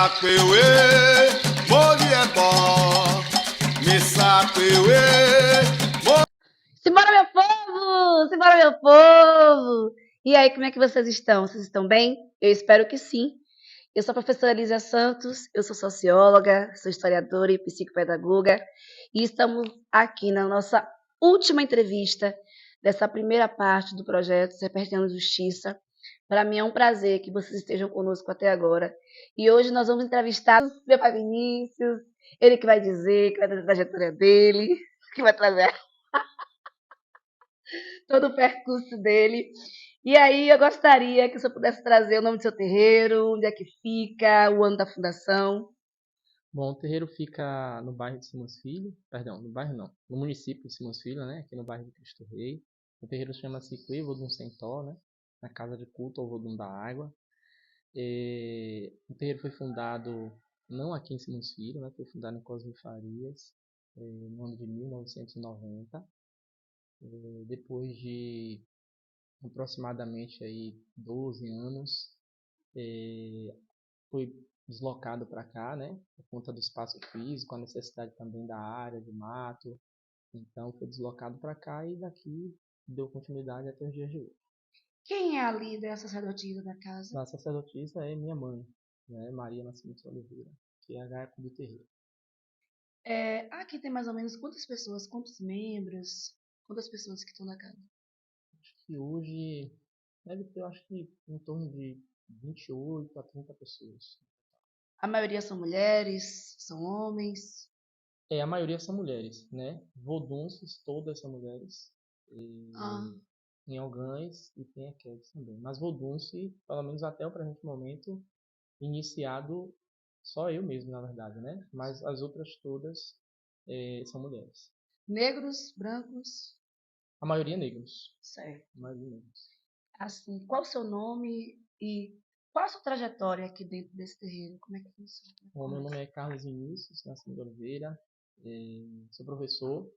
Sapeue, mulher bom, me sapeue. Simbora, meu povo! Simbora, meu povo! E aí, como é que vocês estão? Vocês estão bem? Eu espero que sim. Eu sou a professora Lísia Santos, eu sou socióloga, sou historiadora e psicopedagoga, e estamos aqui na nossa última entrevista dessa primeira parte do projeto Repercutindo Justiça. Para mim é um prazer que vocês estejam conosco até agora. E hoje nós vamos entrevistar o meu pai Vinícius, ele que vai dizer, que vai trazer a trajetória dele, que vai trazer todo o percurso dele. E aí eu gostaria que você pudesse trazer o nome do seu terreiro, onde é que fica, o ano da fundação. Bom, o terreiro fica no bairro de Simões Filho, perdão, no bairro não, no município de Simões Filho, né, aqui no bairro de Cristo Rei. O terreiro chama-se Cuí Vodun Centó, né, na casa de culto ao Vodun da Água. O terreiro foi fundado não aqui em Simões Filho, né, foi fundado em Cosme Farias, no ano de 1990. Depois de aproximadamente aí 12 anos, foi deslocado para cá, né, por conta do espaço físico, a necessidade também da área, de mato. Então foi deslocado para cá e daqui deu continuidade até os dias de hoje. Quem é a líder, a sacerdotisa da casa? A sacerdotisa é minha mãe, né, Maria Nascimento Oliveira, que é a garça do terreiro. Aqui tem mais ou menos quantas pessoas, quantos membros, quantas pessoas que estão na casa? Acho que hoje deve ter, acho que em torno de 28 a 30 pessoas. A maioria são mulheres, são homens. A maioria são mulheres, né? Vodunces, todas são mulheres. Ah, Em Algães e tem Aquedes também. Mas Vodunce, pelo menos até o presente momento, iniciado só eu mesmo, na verdade, né? Mas as outras todas são mulheres. negros, brancos, A maioria negros. certo. A maioria negros. Assim, qual o seu nome e qual a sua trajetória aqui dentro desse terreiro? Como é que funciona? Bom, meu nome é Carlos Vinícius Nascimento Oliveira, sou professor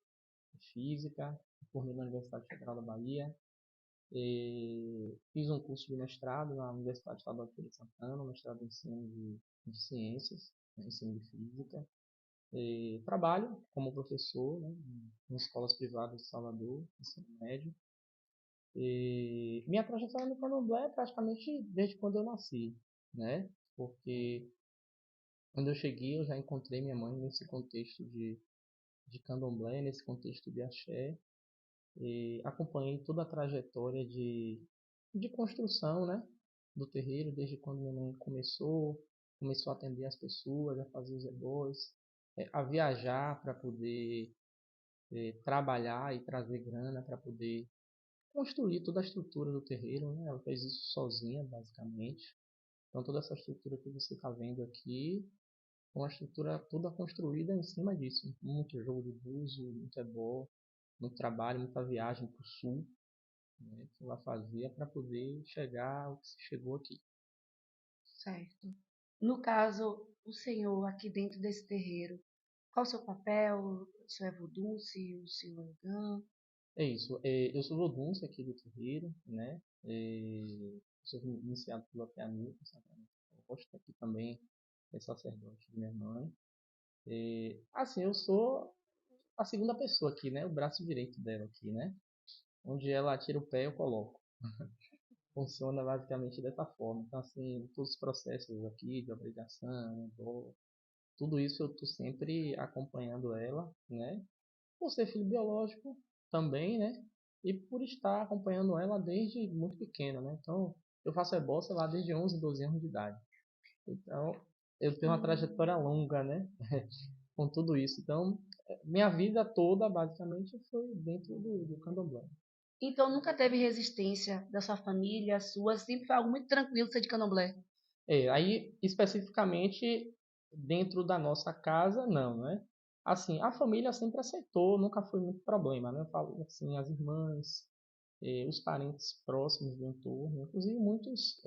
de Física, formei na Universidade Federal da Bahia, fiz um curso de mestrado na Universidade Estadual de Feira de Santana, mestrado em ensino de ciências, né, ensino de física. Trabalho como professor, né, em escolas privadas de Salvador, ensino médio. Minha trajetória no candomblé é praticamente desde quando eu nasci, né? Porque quando eu cheguei eu já encontrei minha mãe nesse contexto de candomblé, nesse contexto de axé. Acompanhei toda a trajetória de construção, né, do terreiro, desde quando minha mãe começou a atender as pessoas, a fazer os ebós, a viajar para poder trabalhar e trazer grana para poder construir toda a estrutura do terreiro, né? Ela fez isso sozinha, basicamente. Então toda essa estrutura que você está vendo aqui é uma estrutura toda construída em cima disso. Muito jogo de buzo, muito ebó, muito trabalho, muita viagem para o sul, né, que ela fazia para poder chegar ao que se chegou aqui. Certo. No caso, o senhor aqui dentro desse terreiro, qual o seu papel? O senhor é vodunce, o senhor é ogã? É isso. Eu sou vodunce aqui do terreiro, né? Sou iniciado pelo Apianu, eu gosto aqui também é sacerdote de minha mãe. Assim, eu sou a segunda pessoa aqui, né? O braço direito dela aqui, né? Onde ela tira o pé, eu coloco. Funciona basicamente dessa forma. Então, assim, todos os processos aqui de obrigação, tudo isso eu estou sempre acompanhando ela, né? Por ser filho biológico também, né? E por estar acompanhando ela desde muito pequena, né? Então, eu faço ebó, sei lá, desde 11, 12 anos de idade. Então, eu tenho uma trajetória longa, né? Com tudo isso. Então, minha vida toda, basicamente, foi dentro do candomblé. Então nunca teve resistência da sua família, sua, sempre foi algo muito tranquilo ser de candomblé. Aí, especificamente, dentro da nossa casa, não, né? Assim, a família sempre aceitou, nunca foi muito problema, né? Eu falo assim, as irmãs, os parentes próximos do entorno, inclusive muitos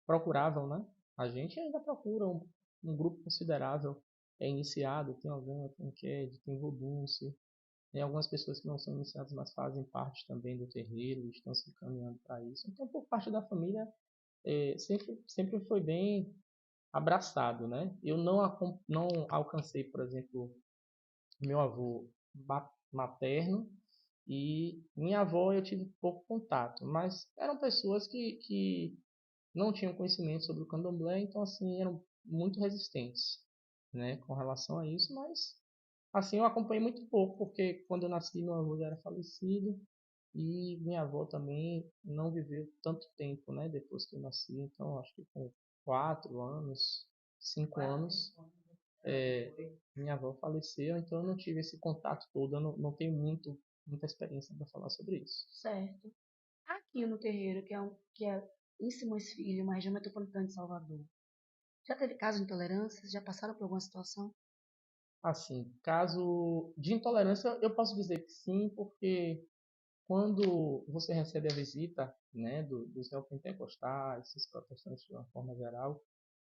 procuravam, né? A gente ainda procura um grupo considerável, é iniciado, tem alguém, tem QED, tem Vodunce, tem algumas pessoas que não são iniciadas, mas fazem parte também do terreiro, estão se encaminhando para isso. Então, por parte da família, sempre foi bem abraçado, né? Eu não alcancei, por exemplo, meu avô materno e minha avó eu tive pouco contato, mas eram pessoas que não tinham conhecimento sobre o candomblé, então assim eram muito resistentes, né, com relação a isso, mas assim eu acompanhei muito pouco, porque quando eu nasci meu avô já era falecido e minha avó também não viveu tanto tempo, né, depois que eu nasci, então acho que com 4 anos, 5 anos, minha avó faleceu, então eu não tive esse contato todo, eu não tenho muita experiência para falar sobre isso. Certo. Aqui no terreiro, que é em Simões Filho, uma região metropolitana de Salvador, já teve caso de intolerância? Já passaram por alguma situação? Assim, caso de intolerância, eu posso dizer que sim, porque quando você recebe a visita, né, dos neopentecostais, esses protestantes de uma forma geral,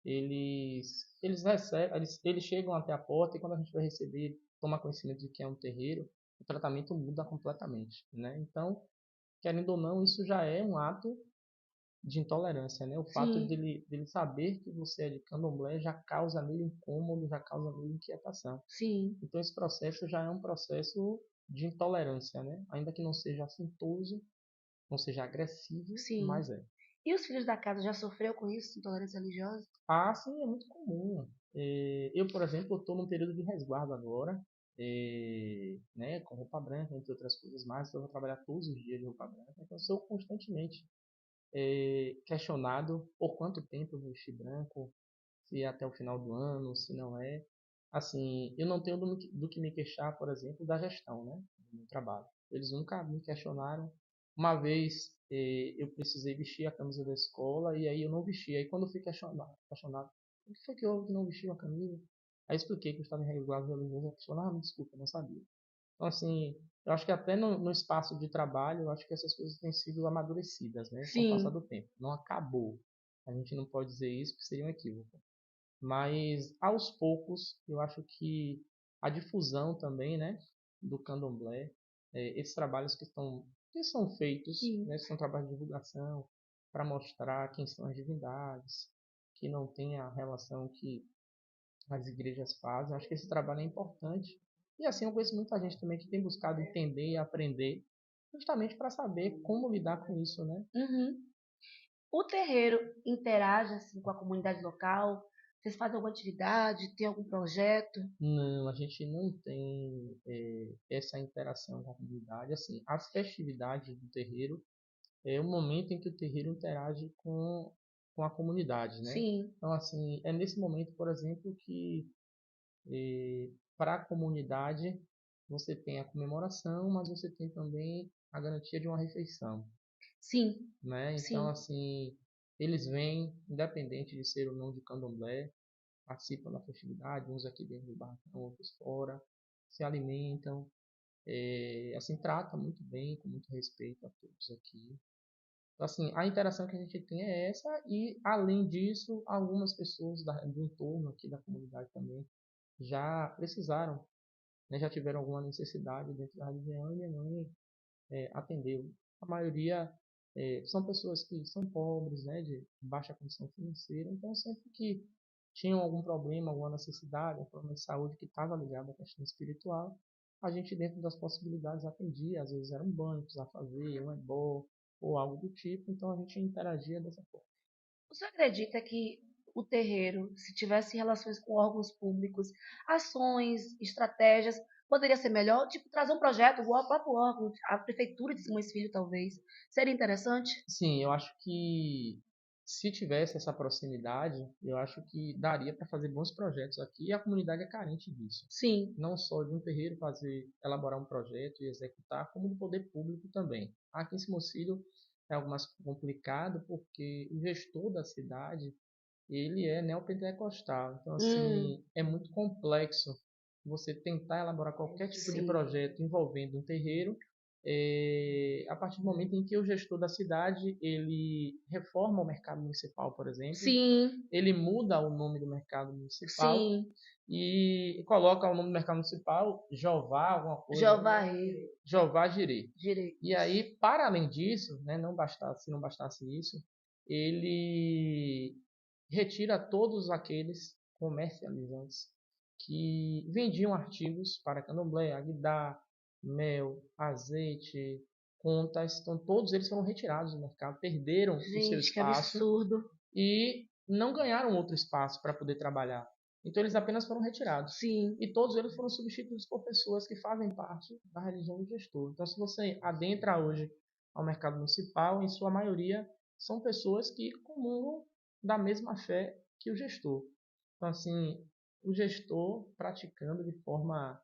eles recebem, eles chegam até a porta e quando a gente vai receber, tomar conhecimento de que é um terreiro, o tratamento muda completamente, né? Então, querendo ou não, isso já é um ato de intolerância, né? O fato Sim, dele saber que você é de candomblé já causa nele incômodo, já causa nele inquietação. sim, Então esse processo já é um processo de intolerância, né? Ainda que não seja assintoso, não seja agressivo, sim. mas é. E os filhos da casa já sofreu com isso, intolerância religiosa? Ah, sim, é muito comum. Eu, por exemplo, estou num período de resguardo agora, né, com roupa branca, entre outras coisas mais. Então eu vou trabalhar todos os dias de roupa branca, então eu sou constantemente questionado por quanto tempo eu vou vestir branco, se é até o final do ano, se não é. Assim, eu não tenho do que me queixar, por exemplo, da gestão, né, do meu trabalho. Eles nunca me questionaram. Uma vez eu precisei vestir a camisa da escola e aí eu não vesti. Aí quando eu fui questionado o que foi que houve que não vestiu a camisa? Aí eu expliquei que eu estava em resguardo religioso. A pessoa, me desculpa, eu não sabia. Então, assim, eu acho que até no espaço de trabalho, eu acho que essas coisas têm sido amadurecidas, né, com o passar Sim, do tempo. Não acabou. A gente não pode dizer isso, porque seria um equívoco. Mas, aos poucos, eu acho que a difusão também, né, do candomblé, esses trabalhos que são feitos, sim. né, são trabalhos de divulgação, para mostrar quem são as divindades, que não tem a relação que as igrejas fazem. Eu acho que esse trabalho é importante. E assim, eu conheço muita gente também que tem buscado entender e aprender, justamente para saber como lidar com isso, né? Uhum. O terreiro interage assim, com a comunidade local? Vocês fazem alguma atividade? Tem algum projeto? Não, a gente não tem essa interação com a comunidade. Assim, as festividades do terreiro é o momento em que o terreiro interage com a comunidade, né? Sim, Então, assim, é nesse momento, por exemplo, que para a comunidade você tem a comemoração, mas você tem também a garantia de uma refeição, sim, né? Então, sim, assim, eles vêm, independente de ser ou não de candomblé, participam da festividade, uns aqui dentro do barracão, outros fora, se alimentam, assim, trata muito bem, com muito respeito a todos aqui. Então, assim, a interação que a gente tem é essa e, além disso, algumas pessoas do entorno aqui da comunidade também já precisaram, né, já tiveram alguma necessidade dentro da região e minha mãe atendeu. A maioria são pessoas que são pobres, né, de baixa condição financeira, então sempre que tinham algum problema, alguma necessidade, um problema de saúde que estava ligado à questão espiritual, a gente dentro das possibilidades atendia, às vezes era um banho a fazer, um ebó ou algo do tipo, então a gente interagia dessa forma. o senhor acredita que o terreiro, se tivesse relações com órgãos públicos, ações, estratégias, poderia ser melhor? Tipo, trazer um projeto, igual ao próprio órgão, a prefeitura de Simões Filho, talvez. Seria interessante? Sim, eu acho que se tivesse essa proximidade, eu acho que daria para fazer bons projetos aqui e a comunidade é carente disso. Sim, Não só de um terreiro elaborar um projeto e executar, como do poder público também. Aqui em Simocílio é algo mais complicado porque o gestor da cidade, ele é neopentecostal. Então, hum, assim, é muito complexo você tentar elaborar qualquer tipo de sim, projeto envolvendo um terreiro, a partir do momento em que o gestor da cidade, ele reforma o mercado municipal, por exemplo, sim, ele muda o nome do mercado municipal sim. e coloca o nome do mercado municipal Jeová, alguma coisa, Jeová Rei, Jeová Jireh. E direitos. aí, para além disso, né, se não bastasse isso, ele retira todos aqueles comercializantes que vendiam artigos para candomblé, aguidá, mel, azeite, contas. Então, todos eles foram retirados do mercado, perderam o seu Gente, que espaço absurdo. e não ganharam outro espaço para poder trabalhar. Então, eles apenas foram retirados. Sim, E todos eles foram substituídos por pessoas que fazem parte da religião do gestor. Então, se você adentra hoje ao mercado municipal, em sua maioria são pessoas que comungam da mesma fé que o gestor. Então, assim, o gestor praticando de forma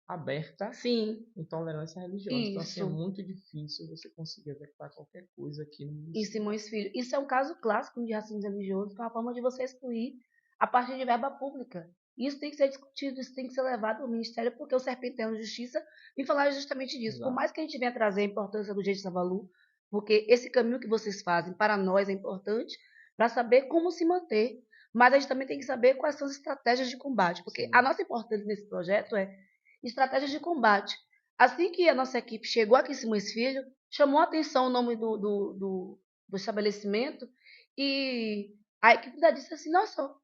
aberta sim, intolerância religiosa. Então, assim, é isso. muito difícil você conseguir executar qualquer coisa aqui no Em município. Simões Filho. Isso é um caso clássico de racismo religioso, que é uma forma de você excluir a partir de verba pública. Isso tem que ser discutido, isso tem que ser levado ao Ministério, porque o Serpentão de Justiça vem falar justamente disso. Por Exato. mais que a gente venha trazer a importância do Jeito Savalu, porque esse caminho que vocês fazem para nós é importante para saber como se manter, mas a gente também tem que saber quais são as estratégias de combate, porque Sim. a nossa importância nesse projeto é estratégias de combate. Assim que a nossa equipe chegou aqui em Simões Filho, chamou a atenção o nome do estabelecimento e a equipe da disse assim, nossa,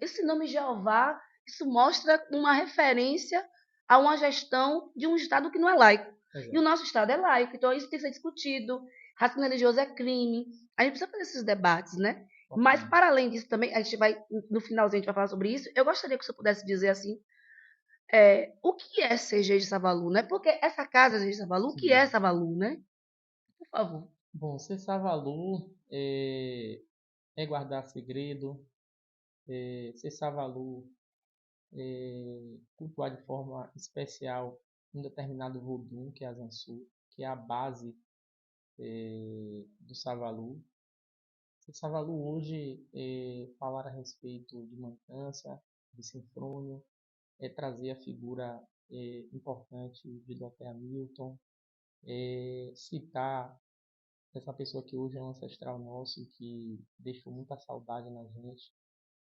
esse nome Jeová, isso mostra uma referência a uma gestão de um Estado que não é laico. Exato. E o nosso Estado é laico, então isso tem que ser discutido. Racismo religioso é crime. A gente precisa fazer esses debates, né? Mas, para além disso, também, a gente vai, no finalzinho, a gente vai falar sobre isso. Eu gostaria que você pudesse dizer assim, o que é ser Jeje Savalu, né? Porque essa casa é Jeje Savalu, o que é Savalu, né? Por favor. Bom, ser Savalu é guardar segredo, ser Savalu cultuar de forma especial um determinado Vodum, que é a Zansu, que é a base do Savalu. Ser Savalu hoje é falar a respeito de Mancância, de Sinfrônio, é trazer a figura importante de Dr. Hamilton, citar essa pessoa que hoje é um ancestral nosso e que deixou muita saudade na gente,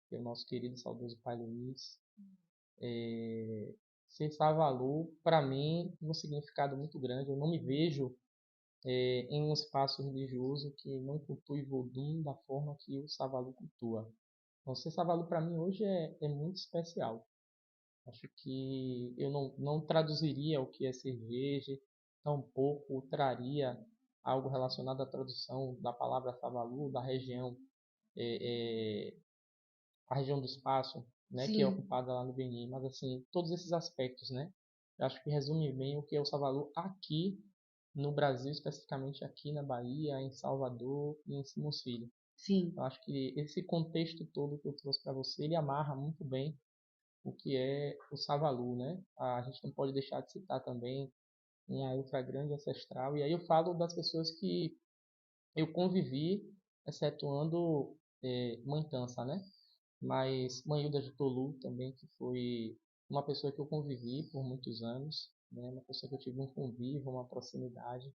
que é o nosso querido e saudoso Pai Luiz. Ser Savalu, para mim, tem um significado muito grande. Eu não me vejo em um espaço religioso que não cultue Vodum da forma que o Savalu cultua. Então, ser Savalu para mim hoje é muito especial. Acho que eu não traduziria o que é cerveja, tampouco traria algo relacionado à tradução da palavra Savalu, da região, a região do espaço, né, que é Sim, ocupada lá no Benin. Mas, assim, todos esses aspectos, né, eu acho que resume bem o que é o Savalu aqui no Brasil, especificamente aqui na Bahia, em Salvador e em Simões Filho. sim, Eu acho que esse contexto todo que eu trouxe para você, ele amarra muito bem o que é o Savalu, né? A gente não pode deixar de citar também uma outra grande ancestral. E aí eu falo das pessoas que eu convivi, excetuando Mãe Tança, né? Mas Manhilda de Tolu também, que foi uma pessoa que eu convivi por muitos anos, né? Uma pessoa que eu tive um convívio, uma proximidade.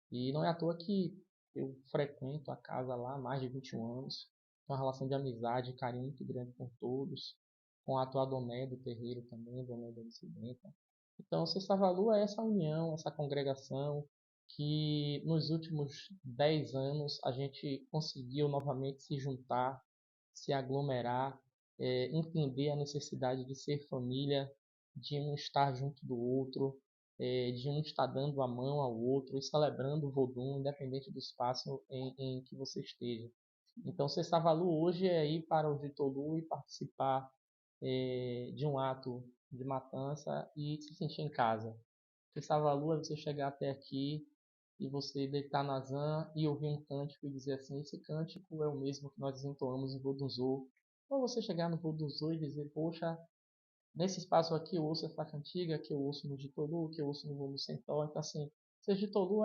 E não é à toa que eu frequento a casa lá há mais de 21 anos. Tenho uma relação de amizade e carinho muito grande com todos. Com a atual Doné do terreiro também, Doné da Dissidenta. Então, Sexta-Valu é essa união, essa congregação que nos últimos 10 anos a gente conseguiu novamente se juntar, se aglomerar, entender a necessidade de ser família, de um estar junto do outro, de um estar dando a mão ao outro e celebrando o Vodum, independente do espaço em que você esteja. Então, Sexta-Valu hoje é ir para o Vitolu e participar de um ato de matança e se sentir em casa. Sexta-Valu é você chegar até aqui e você deitar na zan e ouvir um cântico e dizer assim, esse cântico é o mesmo que nós entoamos em Vodunzô. Ou você chegar no Vodunzô e dizer, poxa, nesse espaço aqui eu ouço essa cantiga, que eu ouço no Jitolu, que eu ouço no Volume Central. Então, assim, ser Jitolu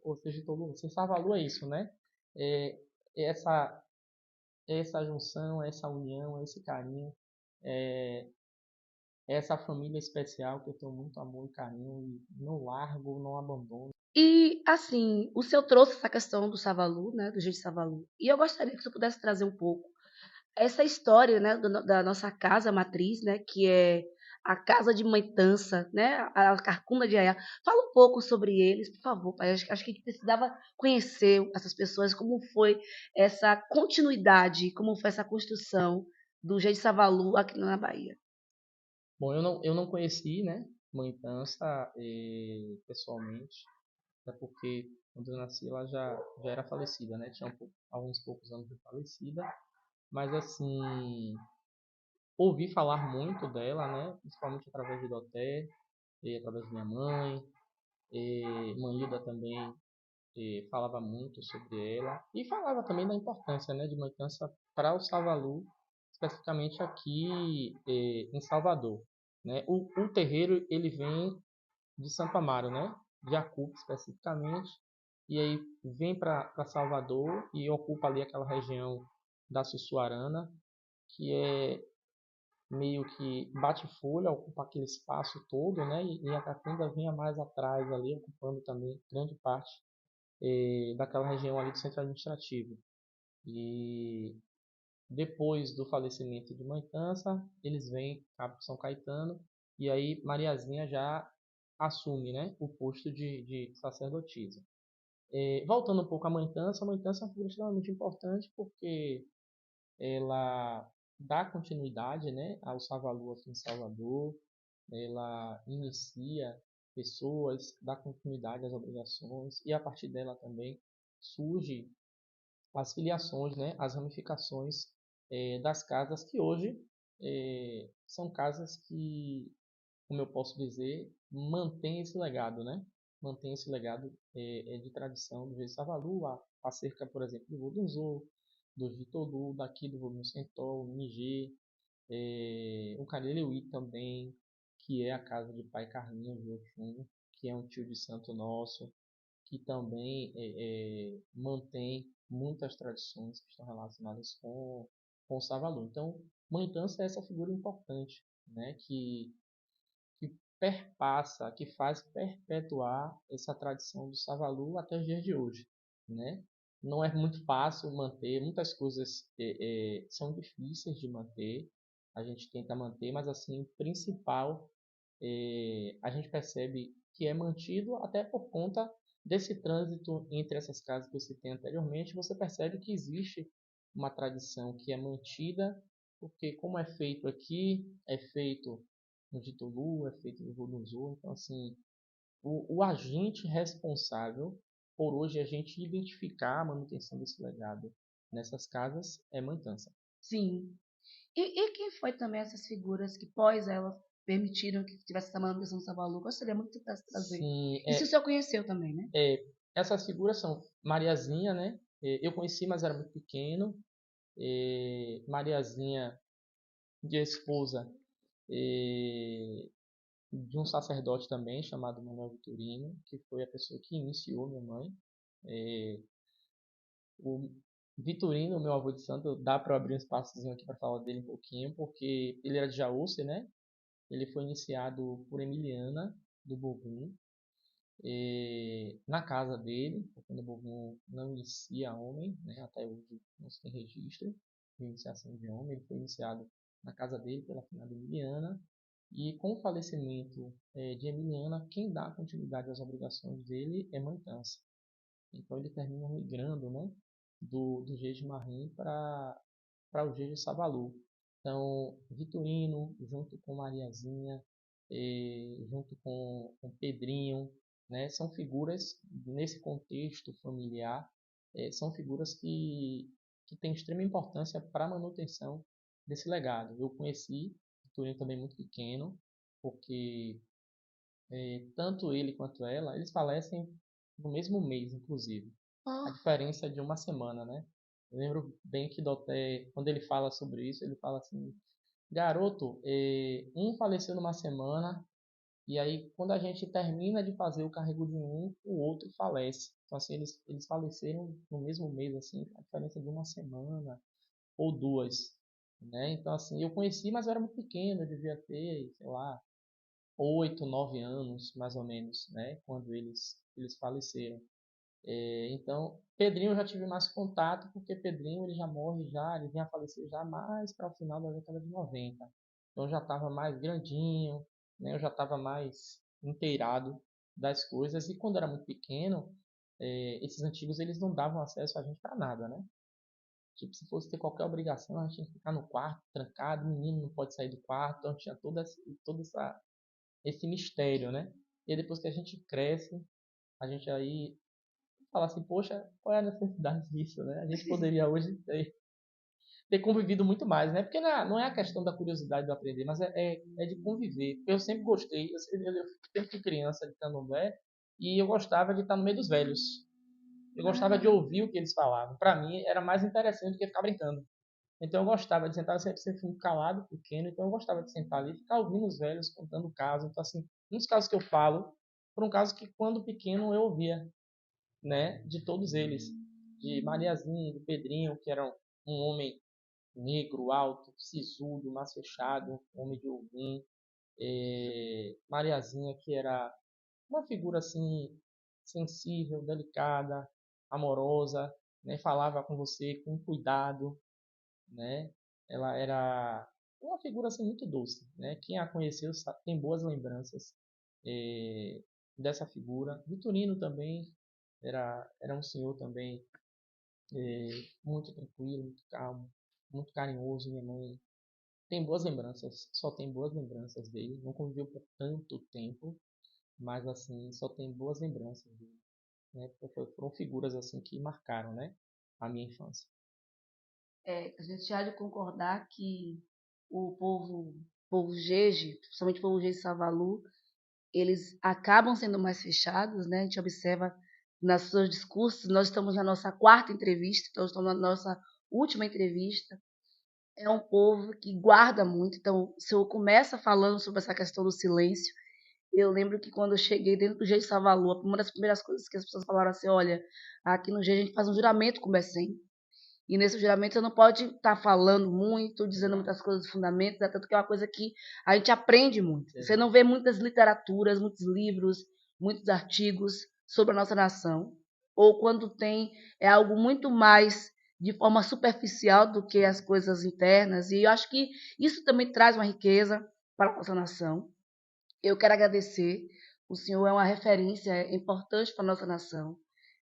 ou ser Jitolu, ser Savalu é isso, né? É essa junção, essa união, esse carinho, é essa família especial que eu tenho muito amor e carinho e não largo, não abandono. E, assim, o senhor trouxe essa questão do Savalu, né, do Jeje Savalu, e eu gostaria que o senhor pudesse trazer um pouco essa história, né, da nossa casa matriz, né, que é a casa de Mãe Tança, né? A Carcunda de Aiá. Fala um pouco sobre eles, por favor, pai. Acho que a gente precisava conhecer essas pessoas, como foi essa continuidade, como foi essa construção do Jeito Savalu aqui na Bahia. Bom, eu não conheci, né, Mãe Tança pessoalmente, até porque quando eu nasci ela já era falecida, né? Tinha alguns poucos anos de falecida, mas assim, ouvi falar muito dela, né? Principalmente através de Doté, e através de minha mãe, e Manilda também falava muito sobre ela e falava também da importância, né, de Mãe-Tança para o Savalu, especificamente aqui em Salvador, né? O terreiro ele vem de Santo Amaro, né? De Acupe especificamente, e aí vem para Salvador e ocupa ali aquela região da Sussuarana, que é meio que bate folha, ocupa aquele espaço todo, né? E a Caatinga vinha mais atrás ali, ocupando também grande parte daquela região ali do centro administrativo. E depois do falecimento de Mãe Tança, eles vêm para São Caetano e aí Mariazinha já assume, né, o posto de sacerdotisa. Voltando um pouco à Mãe Tança é uma figura extremamente importante porque ela dá continuidade, né, ao Savalu aqui em Salvador, ela inicia pessoas, dá continuidade às obrigações e a partir dela também surge as filiações, né, as ramificações das casas que hoje são casas que, como eu posso dizer, mantém esse legado, né? Mantém esse legado de tradição do Reis Savalu, acerca, por exemplo, do Vodunzô, do Vitolu, daqui do Vodun Centol, Niger, o Careleuí também, que é a casa de Pai Carlinhos de Oxum, que é um tio de santo nosso, que também mantém muitas tradições que estão relacionadas com o Savalu. Então, Mãe Tança é essa figura importante, né, que perpassa, que faz perpetuar essa tradição do Savalu até os dias de hoje, né? Não é muito fácil manter, muitas coisas são difíceis de manter, a gente tenta manter, mas assim, o principal a gente percebe que é mantido até por conta desse trânsito entre essas casas que eu citei anteriormente, você percebe que existe uma tradição que é mantida, porque como é feito aqui, é feito no Jitolu, é feito no Vodunzô, então assim, o agente responsável por hoje a gente identificar a manutenção desse legado nessas casas é Mãe Tança. Sim. E quem foi também essas figuras que pós ela permitiram que tivesse essa manutenção do Savalu? Gostaria muito de trazer. Sim, E se o senhor conheceu também, né? essas figuras são Mariazinha, né? Eu conheci, mas era muito pequeno. Mariazinha, de esposa de um sacerdote também, chamado Manuel Vitorino, que foi a pessoa que iniciou minha mãe. O Vitorino, meu avô de santo, dá para abrir um espaçozinho aqui para falar dele um pouquinho, porque ele era de Jaúce, né? Ele foi iniciado por Emiliana, do Bourbon, na casa dele, porque no Bourbon não inicia homem, né? Até hoje não se tem registro de iniciação de homem. Ele foi iniciado na casa dele pela finada Emiliana, e com o falecimento de Emiliana, quem dá continuidade às obrigações dele é Mãe Tança. Então ele termina migrando, né, do Jeje Marim para o Jeje Savalu. Então, Vitorino, junto com Mariazinha, junto com Pedrinho, né, são figuras, nesse contexto familiar, são figuras que têm extrema importância para a manutenção desse legado. Eu conheci Vitorino também muito pequeno, porque tanto ele quanto ela, eles falecem no mesmo mês, inclusive. A Oh, diferença é de uma semana, né? Eu lembro bem que Doté, quando ele fala sobre isso, ele fala assim: garoto, um faleceu numa semana, e aí quando a gente termina de fazer o carrego de um, o outro falece. Então, assim, eles faleceram no mesmo mês, assim, a diferença de uma semana ou duas, né? Então, assim, eu conheci, mas eu era muito pequeno, eu devia ter, sei lá, 8, 9 anos, mais ou menos, né? Quando eles faleceram. Então, Pedrinho eu já tive mais contato, porque Pedrinho ele já morre já, ele vinha a falecer já mais para o final da década de 90. então eu já estava mais grandinho, né? Eu já estava mais inteirado das coisas. E quando eu era muito pequeno, esses antigos eles não davam acesso a gente para nada, né? Tipo, se fosse ter qualquer obrigação, a gente tinha que ficar no quarto, trancado, o menino não pode sair do quarto, então tinha esse mistério, né? E aí, depois que a gente cresce, a gente aí fala assim, poxa, qual é a necessidade disso, né? A gente poderia hoje ter convivido muito mais, né? Porque não é a questão da curiosidade de aprender, mas é de conviver. Eu sempre gostei, eu sempre fui criança de candomblé e eu gostava de estar no meio dos velhos. Eu gostava de ouvir o que eles falavam. Para mim, era mais interessante do que ficar brincando. Então, eu gostava de sentar, eu sempre fui calado, pequeno, então eu gostava de sentar ali e ficar ouvindo os velhos contando casos. Então, assim, um dos casos que eu falo, foram casos que quando pequeno eu ouvia, né? De todos eles. De Mariazinha, de Pedrinho, que era um homem negro, alto, sisudo, mais fechado, homem de Ogum. Mariazinha, que era uma figura assim sensível, delicada, amorosa, né? Falava com você com cuidado, né? Ela era uma figura assim muito doce, né? Quem a conheceu tem boas lembranças dessa figura. Vitorino também era um senhor também muito tranquilo, muito calmo, muito carinhoso. Minha mãe tem boas lembranças, só tem boas lembranças dele. Não conviveu por tanto tempo, mas assim, só tem boas lembranças dele, né? Porque foram figuras assim que marcaram, né, a minha infância. A gente há de concordar que o povo Jeje, principalmente o povo Jeje Savalu, eles acabam sendo mais fechados, né? A gente observa nos seus discursos, nós estamos na nossa quarta entrevista, então estamos na nossa última entrevista. É um povo que guarda muito, então se eu começo falando sobre essa questão do silêncio, eu lembro que quando eu cheguei dentro do Jeje Savalu, uma das primeiras coisas que as pessoas falaram assim, olha, aqui no Jeje a gente faz um juramento com o Bessem, e nesse juramento você não pode estar falando muito, dizendo muitas coisas de fundamentos, tanto que é uma coisa que a gente aprende muito. Você não vê muitas literaturas, muitos livros, muitos artigos sobre a nossa nação. Ou quando tem, é algo muito mais de forma superficial do que as coisas internas. E eu acho que isso também traz uma riqueza para a nossa nação. Eu quero agradecer. O senhor é uma referência importante para a nossa nação.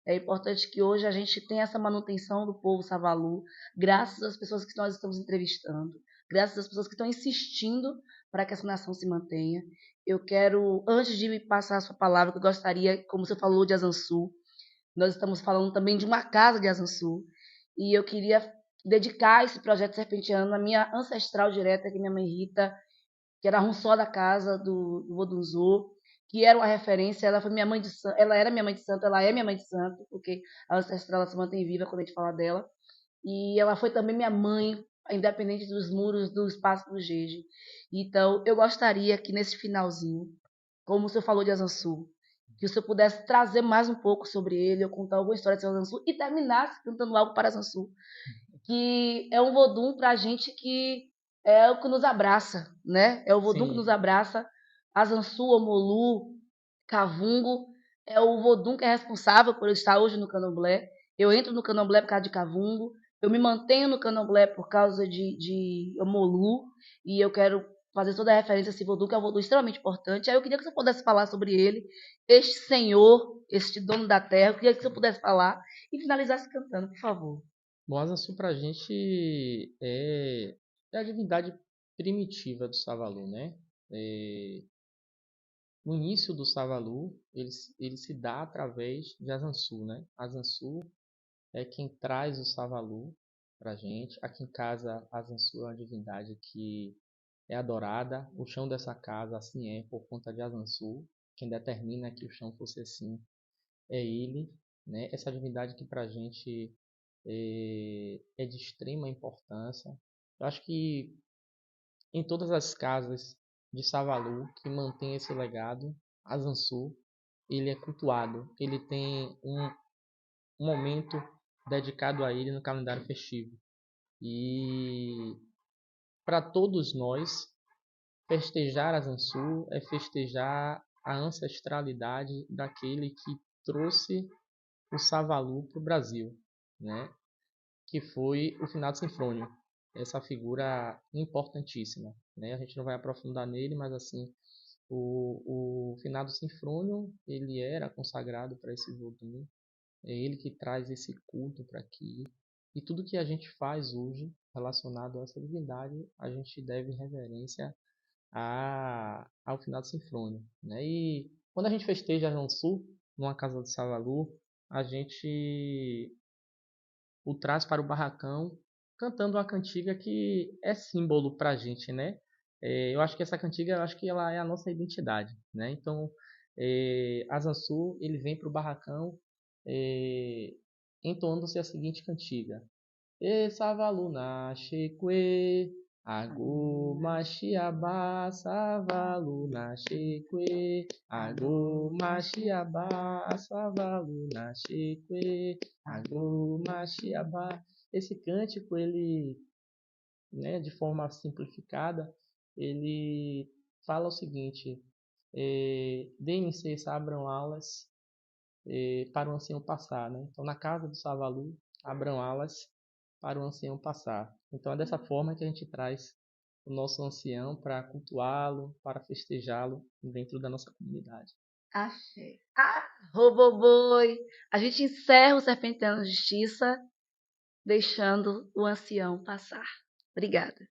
É importante que hoje a gente tenha essa manutenção do povo Savalu, graças às pessoas que nós estamos entrevistando, graças às pessoas que estão insistindo para que essa nação se mantenha. Eu quero, antes de me passar a sua palavra, que eu gostaria, como você falou de Azansu, nós estamos falando também de uma casa de Azansu, e eu queria dedicar esse projeto serpentiano à minha ancestral direta, que é minha mãe Rita, que era a Runsó da casa do Vodunzô, que era uma referência. Ela foi minha mãe de santo, ela era minha mãe de santo, ela é minha mãe de santo, porque a ancestral ela se mantém viva quando a gente fala dela. E ela foi também minha mãe, independente dos muros do espaço do Jeje. Então, eu gostaria que nesse finalzinho, como o senhor falou de Azansu, que o senhor pudesse trazer mais um pouco sobre ele, ou contar alguma história de Azansu, e terminasse cantando algo para Azansu, que é um vodum para a gente que é o que nos abraça, né? É o vodum que nos Sim, abraça. Azansu, Omolu, Cavungo, é o vodum que é responsável por eu estar hoje no candomblé. Eu entro no candomblé por causa de Cavungo, eu me mantenho no candomblé por causa de Omolu, e eu quero fazer toda a referência a esse vodum, que é um vodum extremamente importante. Aí eu queria que você pudesse falar sobre ele, este senhor, este dono da terra, eu queria que você pudesse falar e finalizasse cantando, por favor. bom, Azansu pra gente é a divindade primitiva do Savalu, né? É, no início do Savalu, ele se dá através de Azansu, né? Azansu é quem traz o Savalu pra gente. Aqui em casa, Azansu é uma divindade que é adorada. O chão dessa casa assim é por conta de Azansu. Quem determina que o chão fosse assim é ele, né? Essa divindade que pra gente é de extrema importância. Eu acho que em todas as casas de Savalu que mantém esse legado, Azansu, ele é cultuado. Ele tem um momento dedicado a ele no calendário festivo. E para todos nós, festejar Azansu é festejar a ancestralidade daquele que trouxe o Savalu para o Brasil, né? Que foi o finado Sinfrônio. essa figura importantíssima, né? A gente não vai aprofundar nele, mas assim, o finado Sinfrônio, ele era consagrado para esse Vodun, é ele que traz esse culto para aqui. E tudo que a gente faz hoje relacionado a essa divindade, a gente deve reverência ao finado Sinfrônio, né? E quando a gente festeja Jansu, numa casa de Savalu, a gente o traz para o barracão cantando uma cantiga que é símbolo para a gente, né? Eu acho que essa cantiga, eu acho que ela é a nossa identidade, né? Então, a Zansu, ele vem para o barracão é, entoando-se a seguinte cantiga: E Savaluna Shekwe, Ago Machiaba, Savaluna Shekwe, Ago Machiaba, Savaluna Shekwe, Ago Machiaba. Esse cântico, ele, né, de forma simplificada, ele fala o seguinte: deem-se, abram alas para o ancião passar, né? Então, na casa do Savalu, abram alas para o ancião passar. Então, é dessa forma que a gente traz o nosso ancião para cultuá-lo, para festejá-lo dentro da nossa comunidade. Axé. Ah, Roboboi. A gente encerra o Serpenteando Justiça deixando o ancião passar. Obrigada.